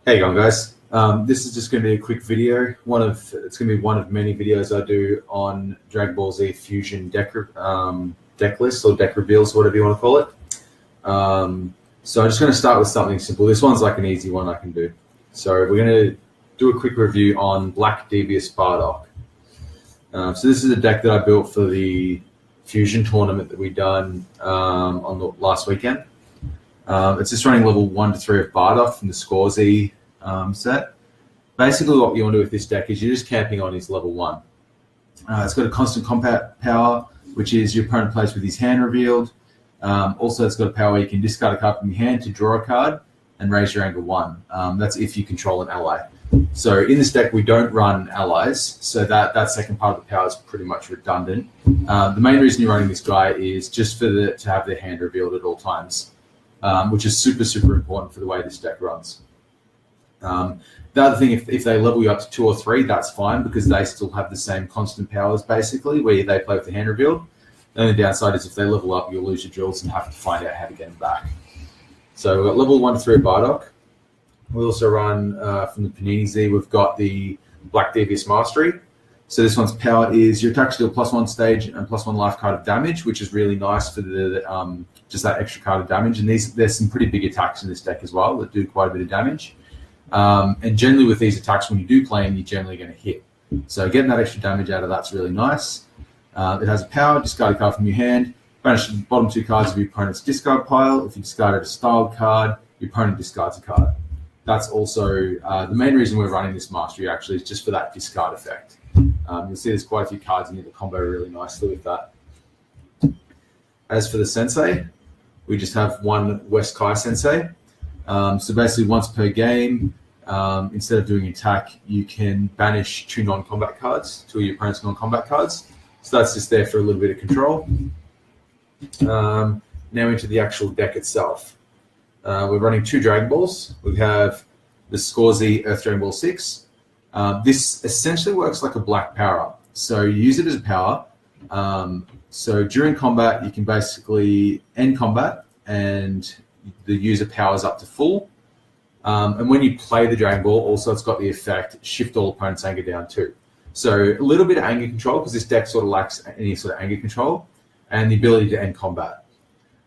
Hey, going guys. This is just going to be a quick video. It's going to be one of many videos I do on Dragon Ball Z Fusion deck lists or deck reveals, whatever you want to call it. So I'm just going to start with something simple. This one's like an easy one I can do. So we're going to do a quick review on Black Devious Bardock. So this is a deck that I built for the Fusion tournament that we done on the last weekend. It's just running level 1 to 3 of Bardock from the Scorzy set. Basically, what you want to do with this deck is you're just camping on his level 1. It's got a constant combat power, which is your opponent plays with his hand revealed. Also, it's got a power where you can discard a card from your hand to draw a card and raise your anger 1. That's if you control an ally. So in this deck, we don't run allies, so that second part of the power is pretty much redundant. The main reason you're running this guy is just to have their hand revealed at all times. Which is super important for the way this deck runs. The other thing, if they level you up to 2 or 3, that's fine because they still have the same constant powers basically, where they play with the hand revealed. The only downside is if they level up, you'll lose your drills and have to find out how to get them back. So we've got level 1 to 3 Bardock. We also run from the Panini Z, we've got the Black Devious Mastery. So this one's power is your attacks deal +1 stage and +1 life card of damage, which is really nice for the just that extra card of damage. And there's some pretty big attacks in this deck as well that do quite a bit of damage. And generally with these attacks, when you do play them, you're generally going to hit. So getting that extra damage out of that's really nice. It has a power, discard a card from your hand, banish the bottom 2 cards of your opponent's discard pile. If you discarded a styled card, your opponent discards a card. That's also the main reason we're running this mastery actually is just for that discard effect. You'll see there's quite a few cards in here that combo really nicely with that. As for the sensei, we just have one West Kai sensei. So basically once per game, instead of doing attack, you can banish 2 non-combat cards, 2 of your opponent's non-combat cards. So that's just there for a little bit of control. Now into the actual deck itself. We're running 2 Dragon Balls. We have the Scorzy Earth Dragon Ball 6. This essentially works like a black power-up. So you use it as a power. So during combat, you can basically end combat and the user powers up to full. And when you play the Dragon Ball, also it's got the effect, shift all opponents' anger down too. So a little bit of anger control because this deck sort of lacks any sort of anger control and the ability to end combat.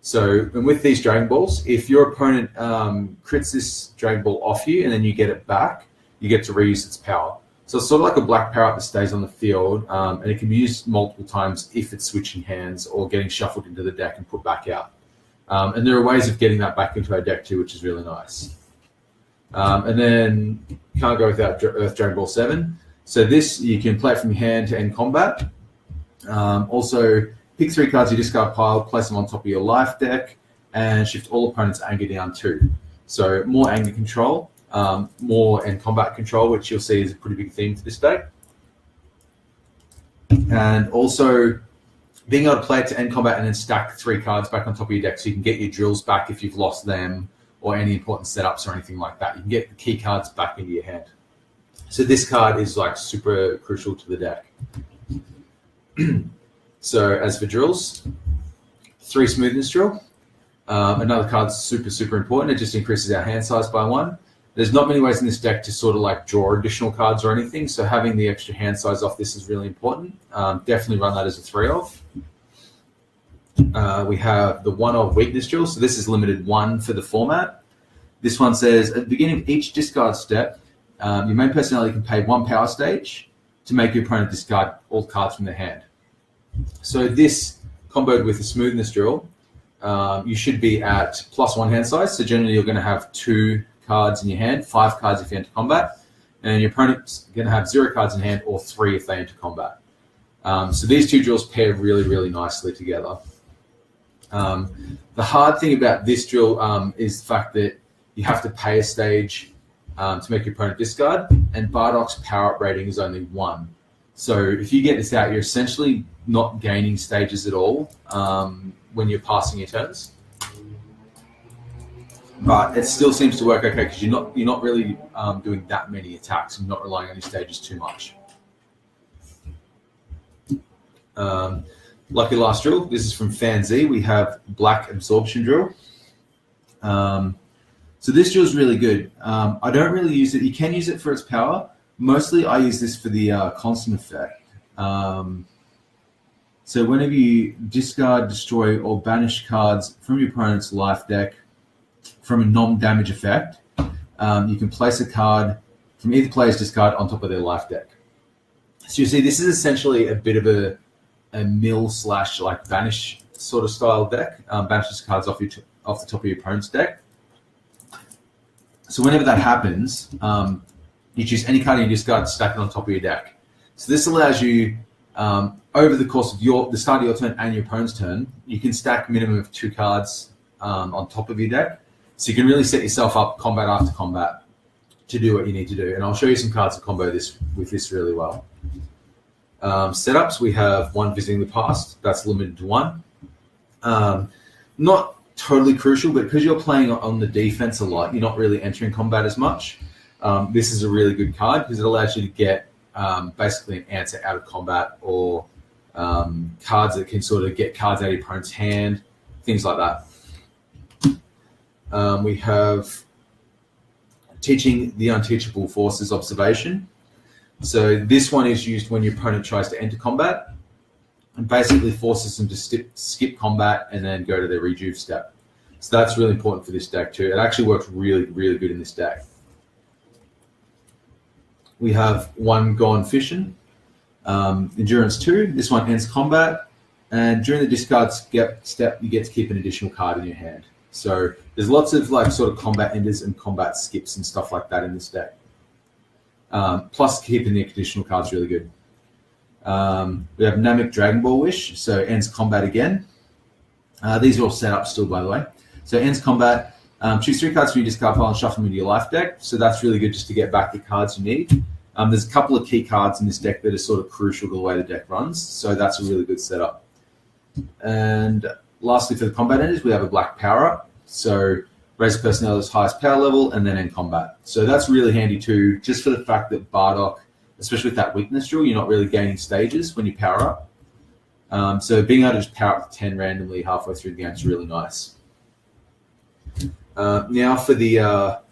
So and with these Dragon Balls, if your opponent crits this Dragon Ball off you and then you get it back, you get to reuse its power. So it's sort of like a black power that stays on the field, and it can be used multiple times if it's switching hands or getting shuffled into the deck and put back out. And there are ways of getting that back into our deck too, which is really nice. And then can't go without Earth Dragon Ball 7. So this, you can play it from your hand to end combat. Also, pick 3 cards you discard pile, place them on top of your life deck, and shift all opponents' anger down too. So more anger control. More end combat control, which you'll see is a pretty big theme for this deck. And also being able to play it to end combat and then stack 3 cards back on top of your deck so you can get your drills back if you've lost them or any important setups or anything like that. You can get the key cards back into your hand. So this card is like super crucial to the deck. So as for drills, 3 smoothness drill. Another card's super important. It just increases our hand size by 1. There's not many ways in this deck to sort of like draw additional cards or anything, so having the extra hand size off this is really important. Definitely run that as a 3 of. We have the 1 of weakness drill, so this is limited 1 for the format. This one says, at the beginning of each discard step, your main personality can pay 1 power stage to make your opponent discard all cards from their hand. So this, comboed with the smoothness drill, you should be at +1 hand size, so generally you're going to have 2 cards in your hand, 5 cards if you enter combat, and your opponent's going to have 0 cards in hand or 3 if they enter combat. So these 2 drills pair really nicely together. The hard thing about this drill is the fact that you have to pay a stage to make your opponent discard, and Bardock's power-up rating is only 1. So if you get this out, you're essentially not gaining stages at all when you're passing your turns. But it still seems to work okay because you're not really doing that many attacks and not relying on your stages too much. Lucky last drill. This is from Fan Z. We have Black Absorption Drill. So this drill is really good. I don't really use it. You can use it for its power. Mostly I use this for the constant effect. So whenever you discard, destroy, or banish cards from your opponent's life deck from a non-damage effect, you can place a card from either player's discard on top of their life deck. So you see, this is essentially a bit of a mill / like banish sort of style deck. Banishes cards off the top of your opponent's deck. So whenever that happens, you choose any card in your discard and stack it on top of your deck. So this allows you, over the course of the start of your turn and your opponent's turn, you can stack a minimum of 2 cards on top of your deck. So you can really set yourself up combat after combat to do what you need to do. And I'll show you some cards to combo this with this really well. Setups, we have 1 Visiting the Past. That's limited to 1. Not totally crucial, but because you're playing on the defense a lot, you're not really entering combat as much. This is a really good card because it allows you to get basically an answer out of combat, or cards that can sort of get cards out of your opponent's hand, things like that. We have Teaching the Unteachable Forces Observation. So this one is used when your opponent tries to enter combat and basically forces them to skip combat and then go to their rejuve step. So that's really important for this deck too. It actually works really, really good in this deck. We have 1 Gone Fishing. Endurance 2. This one ends combat, and during the discard step, you get to keep an additional card in your hand. So there's lots of like sort of combat enders and combat skips and stuff like that in this deck. Plus keeping the additional cards really good. We have Namek Dragon Ball Wish, so ends combat again. These are all set up still, by the way. So ends combat. Choose 3 cards from your discard pile and shuffle them into your life deck. So that's really good just to get back the cards you need. There's a couple of key cards in this deck that are sort of crucial to the way the deck runs. So that's a really good setup. And lastly, for the combat enders, we have a black power up. So raise the personnel's highest power level and then end combat. So that's really handy too, just for the fact that Bardock, especially with that weakness drill, you're not really gaining stages when you power up. So being able to just power up to 10 randomly halfway through the game is really nice. Now for the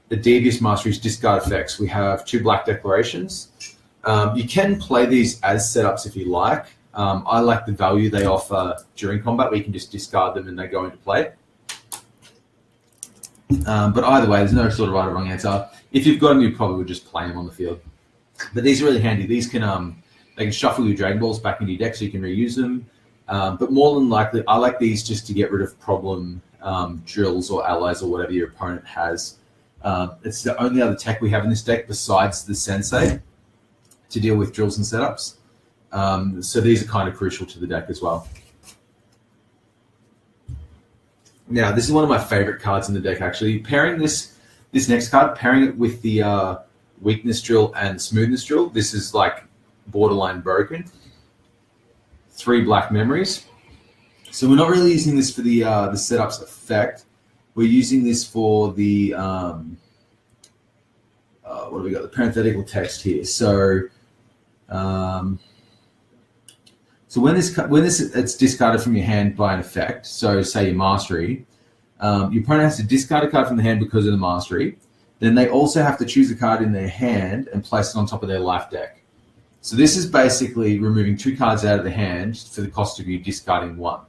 Devious Mastery's discard effects, we have 2 black declarations. You can play these as setups if you like. I like the value they offer during combat, where you can just discard them and they go into play. But either way, there's no sort of right or wrong answer. If you've got them, you probably would just play them on the field. But these are really handy. These can they can shuffle your Dragon Balls back into your deck so you can reuse them. But more than likely, I like these just to get rid of problem drills or allies or whatever your opponent has. It's the only other tech we have in this deck besides the Sensei to deal with drills and setups. So these are kind of crucial to the deck as well. Now, this is one of my favorite cards in the deck, actually. Pairing this next card, pairing it with the Weakness Drill and Smoothness Drill, this is like borderline broken. 3 black memories. So we're not really using this for the setups effect. We're using this for the what have we got? The parenthetical text here. So when it's discarded from your hand by an effect, so say your mastery, your opponent has to discard a card from the hand because of the mastery. Then they also have to choose a card in their hand and place it on top of their life deck. So this is basically removing 2 cards out of the hand for the cost of you discarding 1.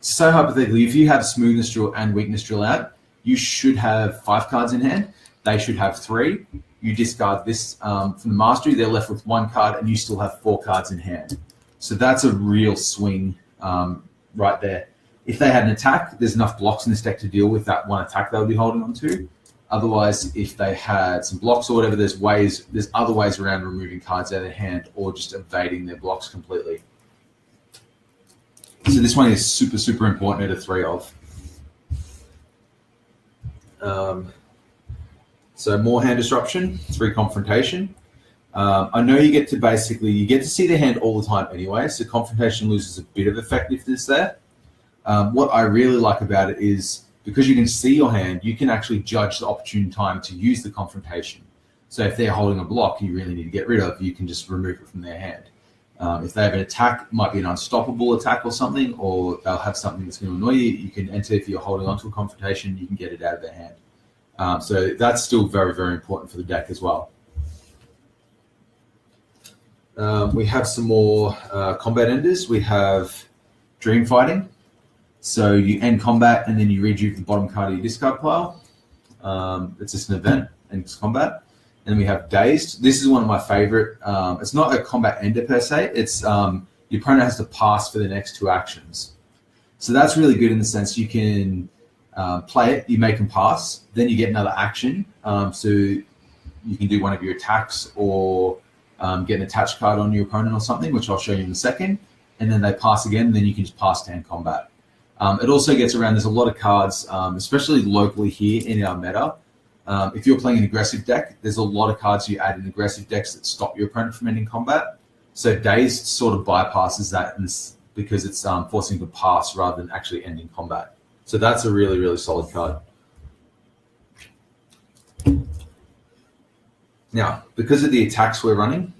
So hypothetically, if you have Smoothness Drill and Weakness Drill out, you should have 5 cards in hand. They should have 3. You discard this from the mastery, they're left with 1 card, and you still have 4 cards in hand. So that's a real swing right there. If they had an attack, there's enough blocks in this deck to deal with that 1 attack they'll be holding on to. Otherwise, if they had some blocks or whatever, there's other ways around removing cards out of their hand or just evading their blocks completely. So this one is super, super important at a 3 of. So more hand disruption, 3 confrontation. I know you get to see their hand all the time anyway, so confrontation loses a bit of effectiveness there. What I really like about it is because you can see your hand, you can actually judge the opportune time to use the confrontation. So if they're holding a block you really need to get rid of, you can just remove it from their hand. If they have an attack, it might be an unstoppable attack or something, or they'll have something that's going to annoy you. You can enter if you're holding onto a confrontation, you can get it out of their hand. So that's still very, very important for the deck as well. We have some more combat enders. We have Dream Fighting. So you end combat and then you rejuve the bottom card of your discard pile. It's just an event, ends combat. And we have Dazed. This is one of my favorite. It's not a combat ender per se. It's your opponent has to pass for the next 2 actions. So that's really good in the sense you can play it, you make them pass, then you get another action. So you can do one of your attacks or get an attached card on your opponent or something, which I'll show you in a second. And then they pass again, and then you can just pass to end combat. It also gets around, there's a lot of cards, especially locally here in our meta. If you're playing an aggressive deck, there's a lot of cards you add in aggressive decks that stop your opponent from ending combat. So Dazed sort of bypasses that because it's forcing them to pass rather than actually ending combat. So that's a really, really solid card. Now, because of the attacks we're running,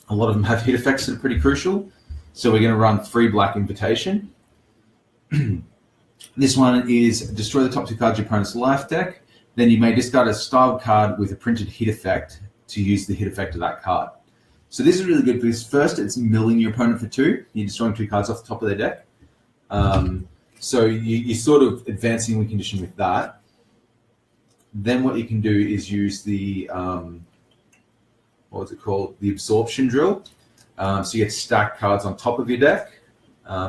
a lot of them have hit effects that are pretty crucial. So we're going to run 3 Black Invitation. This one is destroy the top 2 cards of your opponent's life deck. Then you may discard a styled card with a printed hit effect to use the hit effect of that card. So this is really good because first it's milling your opponent for 2. You're destroying 2 cards off the top of their deck. So you're sort of advancing win condition with that. Then what you can do is use the, the absorption drill. So you get stacked cards on top of your deck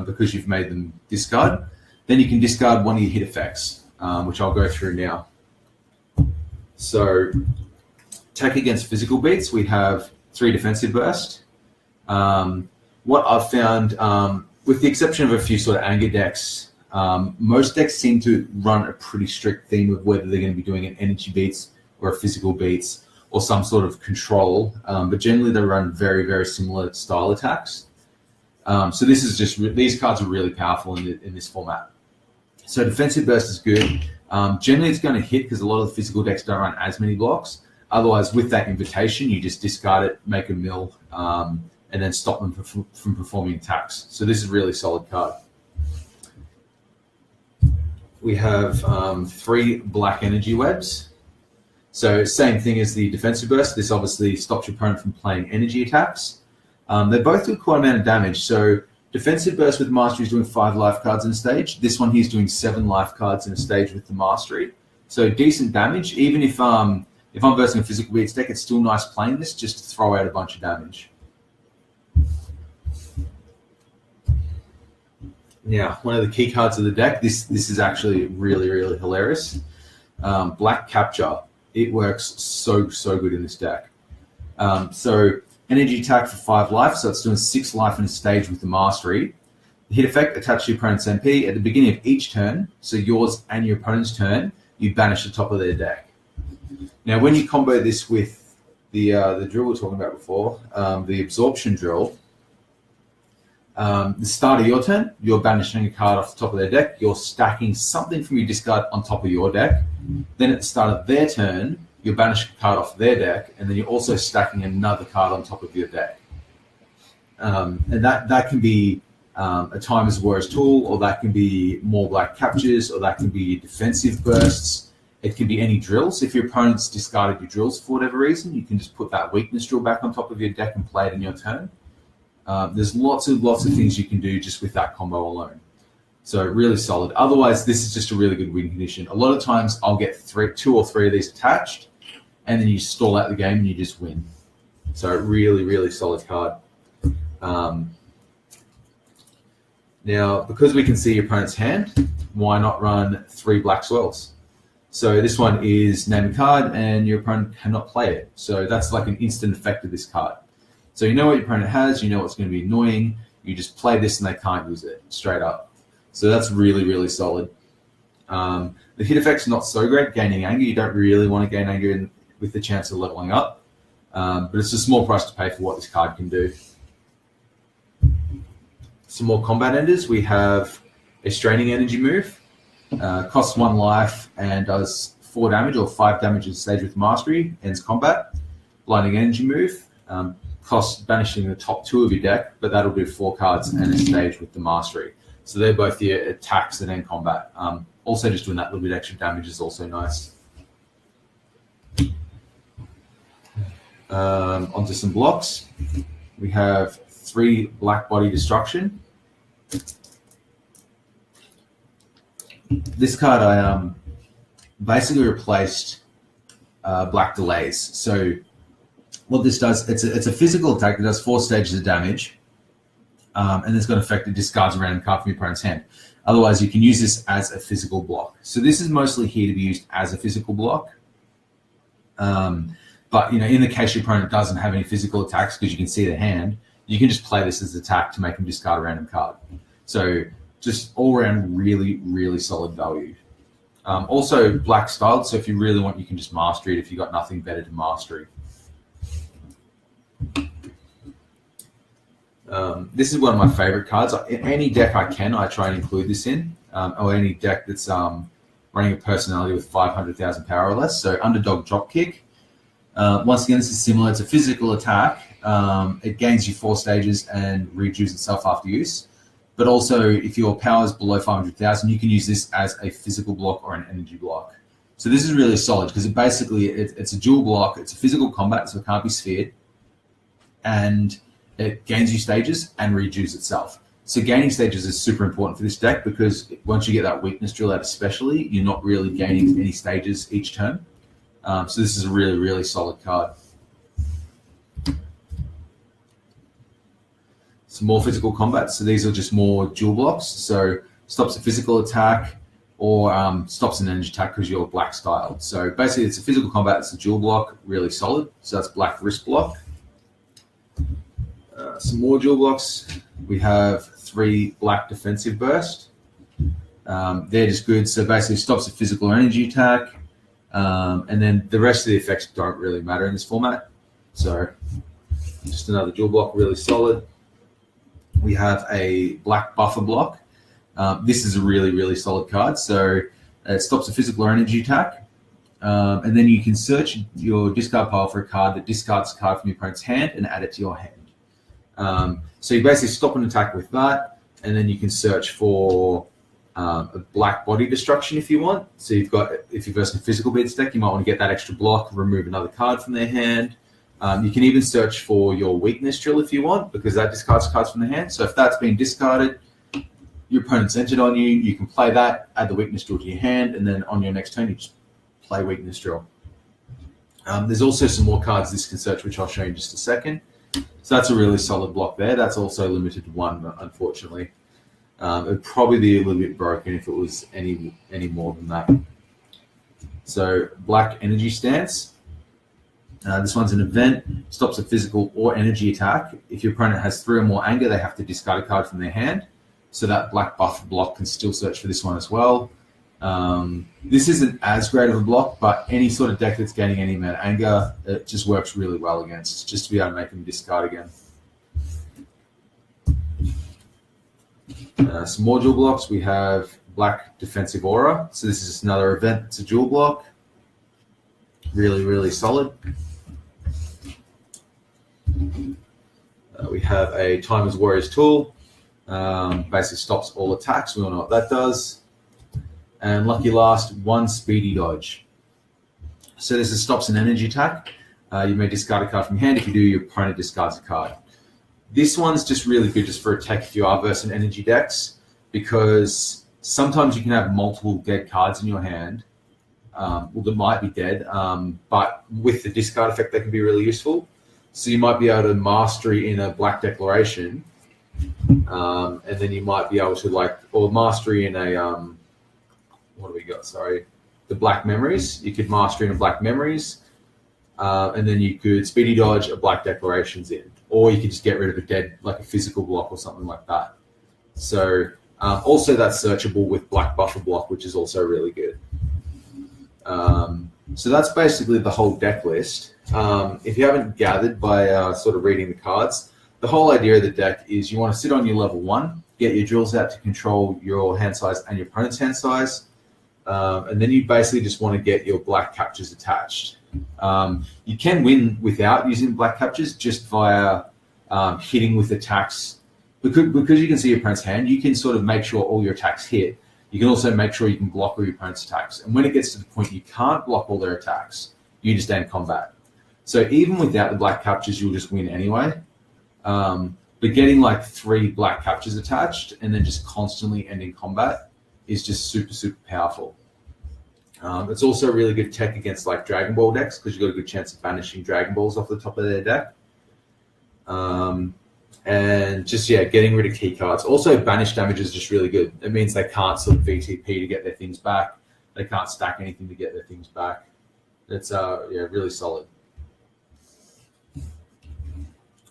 because you've made them discard. Then you can discard one of your hit effects, which I'll go through now. So attack against physical beats, we have 3 defensive burst. What I've found, with the exception of a few sort of anger decks, most decks seem to run a pretty strict theme of whether they're going to be doing an energy beats or a physical beats or some sort of control. But generally they run very, very similar style attacks. So this is just, these cards are really powerful in this format. So defensive burst is good. Generally it's going to hit because a lot of the physical decks don't run as many blocks. Otherwise, with that invitation, you just discard it, make a mill, and then stop them from performing attacks. So this is a really solid card. We have 3 black energy webs. So same thing as the defensive burst. This obviously stops your opponent from playing energy attacks. They both do quite a amount of damage. So defensive burst with mastery is doing 5 life cards in a stage. This one here is doing 7 life cards in a stage with the mastery. So decent damage. Even if I'm versing a physical beats deck, it's still nice playing this just to throw out a bunch of damage. Now, one of the key cards of the deck, this is actually really, really hilarious. Black Capture. It works so good in this deck. So energy attack for 5 life, so it's doing 6 life in a stage with the mastery. The hit effect, attach to your opponent's MP. At the beginning of each turn, so yours and your opponent's turn, you banish the top of their deck. Now, when you combo this with the drill we were talking about before, the absorption drill, the start of your turn, you're banishing a card off the top of their deck. You're stacking something from your discard on top of your deck. Then at the start of their turn, you're banishing a card off their deck, and then you're also stacking another card on top of your deck. And that can be a Time as War's tool, or that can be more black captures, or that can be defensive bursts. It can be any drills. If your opponent's discarded your drills for whatever reason, you can just put that weakness drill back on top of your deck and play it in your turn. There's lots of things you can do just with that combo alone. So really solid. Otherwise, this is just a really good win condition. A lot of times I'll get 2 or 3 of these attached, and then you stall out the game and you just win. So really, really solid card. Now, because we can see your opponent's hand, why not run 3 black swirls? So this one is name a card and your opponent cannot play it. So that's like an instant effect of this card. So you know what your opponent has, you know what's going to be annoying. You just play this and they can't use it straight up. So that's really, really solid. The hit effect's not so great, gaining anger. You don't really want to gain anger with the chance of leveling up. But it's a small price to pay for what this card can do. Some more combat enders. We have a straining energy move. Costs 1 life and does 4 damage or 5 damage at stage with mastery. Ends combat. Blinding energy move. cost banishing the top 2 of your deck, but that'll do 4 cards and a stage with the mastery. So they're both your attacks and end combat. Also, just doing that little bit extra damage is also nice. Onto some blocks. We have 3 Black Body Destruction. This card I basically replaced Black Delays. So what this does, it's a physical attack that does 4 stages of damage, and it's got effect that discards a random card from your opponent's hand. Otherwise, you can use this as a physical block. So this is mostly here to be used as a physical block. But in the case your opponent doesn't have any physical attacks, because you can see the hand, you can just play this as attack to make them discard a random card. So just all around really, really solid value. Also black styled, so if you really want, you can just master it if you've got nothing better to mastery. This is one of my favorite cards. In any deck I try and include this in, or any deck that's running a personality with 500,000 power or less. So Underdog Dropkick. Once again, this is similar. It's a physical attack. It gains you 4 stages and rejuves itself after use. But also, if your power is below 500,000, you can use this as a physical block or an energy block. So this is really solid because it's a dual block. It's a physical combat, so it can't be sphered. And it gains you stages and rejuves itself. So gaining stages is super important for this deck because once you get that weakness drill out especially, you're not really gaining any stages each turn. So this is a really, really solid card. Some more physical combat. So these are just more dual blocks. So stops a physical attack or stops an energy attack because you're black styled. So basically it's a physical combat. It's a dual block, really solid. So that's black wrist block. Some more dual blocks. We have 3 black defensive burst. They're just good. So basically stops a physical or energy attack. And then the rest of the effects don't really matter in this format. So just another dual block, really solid. We have a black buffer block. This is a really, really solid card. So it stops a physical or energy attack. And then you can search your discard pile for a card that discards a card from your opponent's hand and add it to your hand. So you basically stop an attack with that, and then you can search for a black body destruction if you want. So if you've got some physical beats deck, you might want to get that extra block, remove another card from their hand. You can even search for your weakness drill if you want, because that discards cards from the hand. So if that's been discarded, your opponent's entered on you, you can play that, add the weakness drill to your hand, and then on your next turn, you just play weakness drill. There's also some more cards this can search, which I'll show you in just a second. So that's a really solid block there. That's also limited to 1, unfortunately. It would probably be a little bit broken if it was any more than that. So black energy stance. This one's an event, stops a physical or energy attack. If your opponent has 3 or more anger, they have to discard a card from their hand. So that black buff block can still search for this one as well. This isn't as great of a block, but any sort of deck that's gaining any amount of anger, it just works really well against, just to be able to make them discard again. Some more dual blocks. We have black defensive aura. So this is just another event. It's a dual block. Really, really solid. We have a Timer's Warrior's Tool. Basically stops all attacks. We all know what that does. And lucky last, 1 speedy dodge. So this stops an energy attack. You may discard a card from your hand. If you do, your opponent discards a card. This one's just really good just for a tech if you are versing energy decks, because sometimes you can have multiple dead cards in your hand. Well, that might be dead, but with the discard effect, they can be really useful. So you might be able to mastery in a black declaration, and then you might be able to or mastery in a, what do we got? Sorry, the black memories. You could mastery in a black memories, and then you could speedy dodge a black declarations in, or you could just get rid of a dead, like a physical block or something like that. So also that's searchable with black buffer block, which is also really good. So that's basically the whole deck list. If you haven't gathered by sort of reading the cards, the whole idea of the deck is you want to sit on your level 1, get your drills out to control your hand size and your opponent's hand size, and then you basically just want to get your black captures attached. You can win without using black captures, just via hitting with attacks. Because you can see your opponent's hand, you can sort of make sure all your attacks hit. You can also make sure you can block all your opponent's attacks. And when it gets to the point you can't block all their attacks, you just end combat. So even without the black captures, you'll just win anyway. But getting like 3 black captures attached and then just constantly ending combat is just super, super powerful. It's also a really good tech against like Dragon Ball decks because you've got a good chance of banishing Dragon Balls off the top of their deck. And just, getting rid of key cards. Also, banish damage is just really good. It means they can't sort of VTP to get their things back. They can't stack anything to get their things back. It's really solid.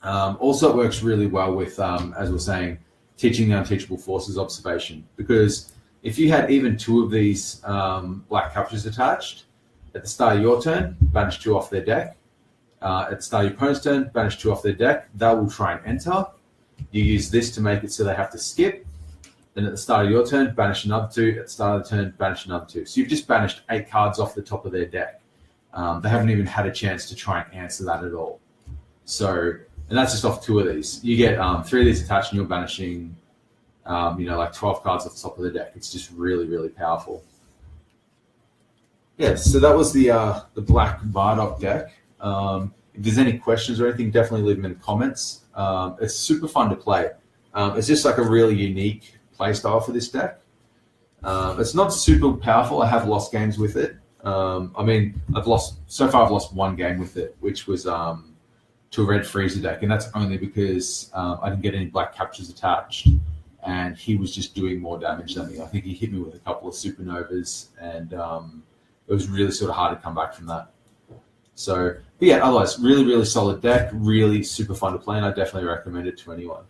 Also, it works really well with, as we're saying, teaching the unteachable forces observation. Because if you had even 2 of these black captures attached, at the start of your turn, banish 2 off their deck. At the start of your opponent's turn, banish 2 off their deck. They will try and enter. You use this to make it so they have to skip. Then at the start of your turn, banish another 2. At the start of the turn, banish another 2. So you've just banished 8 cards off the top of their deck. They haven't even had a chance to try and answer that at all. So, and that's just off 2 of these. You get 3 of these attached and you're banishing, like 12 cards off the top of the deck. It's just really, really powerful. Yeah, so that was the Black Bardock deck. If there's any questions or anything, definitely leave them in the comments. It's super fun to play. It's just like a really unique play style for this deck. It's not super powerful. I have lost games with it. I've lost 1 game with it, which was to a red freezer deck, and that's only because I didn't get any black captures attached, and he was just doing more damage than me. I think he hit me with a couple of supernovas, and it was really sort of hard to come back from that. So, but yeah, otherwise, really, really solid deck, really super fun to play, and I definitely recommend it to anyone.